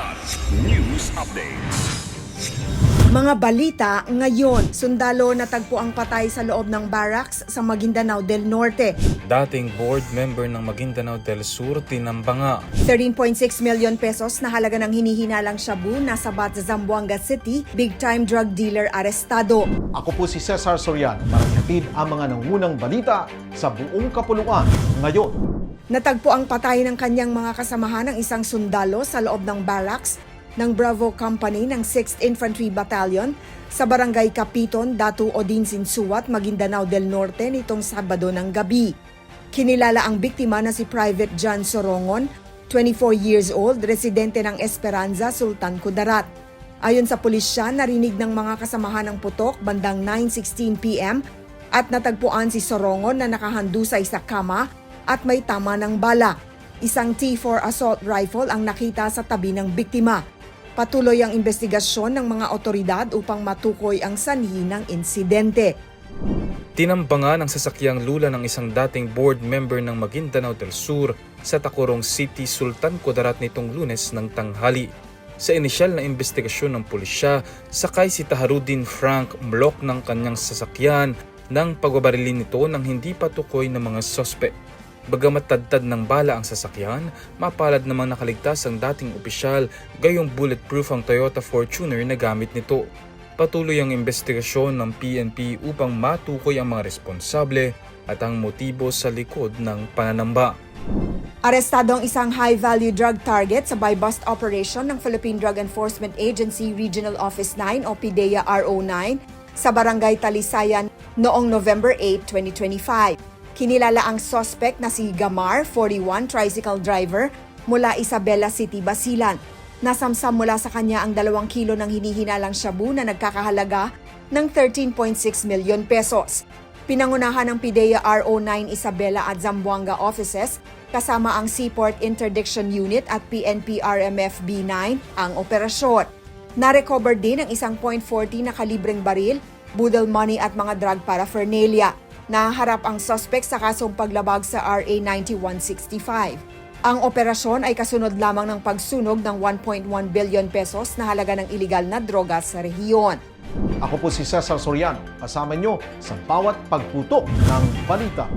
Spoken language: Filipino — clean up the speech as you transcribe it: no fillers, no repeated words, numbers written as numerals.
Kilat News Updates. Mga balita ngayon, sundalo natagpo ang patay sa loob ng barracks sa Maguindanao del Norte. Dating board member ng Maguindanao del Sur, tinambanga. 13.6 million pesos na halaga ng hinihinalang shabu nasa sa Zamboanga City, big-time drug dealer arestado. Ako po si Cesar Soriano para ihatid ang mga nangunang balita sa buong kapuluan ngayon. Natagpo ang patay ng kanyang mga kasamahan ng isang sundalo sa loob ng barracks ng Bravo Company ng 6th Infantry Battalion sa Barangay Capiton, Datu Odinsinsuat, Maguindanao del Norte nitong Sabado ng gabi. Kinilala ang biktima na si Private John Sorongon, 24 years old, residente ng Esperanza, Sultan Kudarat. Ayon sa pulisya, narinig ng mga kasamahan ng putok bandang 9:16 p.m. at natagpuan si Sorongon na nakahandusay sa kama at may tama ng bala. Isang T4 assault rifle ang nakita sa tabi ng biktima. Patuloy ang investigasyon ng mga otoridad upang matukoy ang sanhi ng insidente. Tinambanga ng sasakyang lula ng isang dating board member ng Maguindanao del Sur sa Tacurong City, Sultan Kudarat nitong Lunes ng tanghali. Sa inisyal na investigasyon ng pulisya, sakay si Taharudin Frank Mlok ng kanyang sasakyan nang pagbabarilin nito ng hindi patukoy ng mga sospek. Bagamat tadtad ng bala ang sasakyan, mapalad namang nakaligtas ang dating opisyal, gayong bulletproof ang Toyota Fortuner na gamit nito. Patuloy ang investigasyon ng PNP upang matukoy ang mga responsable at ang motibo sa likod ng pananamba. Arestado ang isang high-value drug target sa buy-bust operation ng Philippine Drug Enforcement Agency Regional Office 9 o PDEA RO9 sa Barangay Talisayan noong November 8, 2025. Kinilala ang suspect na si Gamar, 41, tricycle driver mula Isabela City, Basilan. Nasamsam mula sa kanya ang 2 kilo ng hinihinalang shabu na nagkakahalaga ng 13.6 million pesos. Pinangunahan ng PDEA RO9 Isabela at Zamboanga offices kasama ang Seaport Interdiction Unit at PNP RMF B9 ang operasyon. Narecover din ang isang .40 na kalibreng baril, budol money at mga drug paraphernalia. Naharap ang suspect sa kasong paglabag sa RA 9165. Ang operasyon ay kasunod lamang ng pagsunog ng 1.1 billion pesos na halaga ng iligal na droga sa rehiyon. Ako po si Cesar Soriano, kasama nyo sa bawat pagputok ng balita.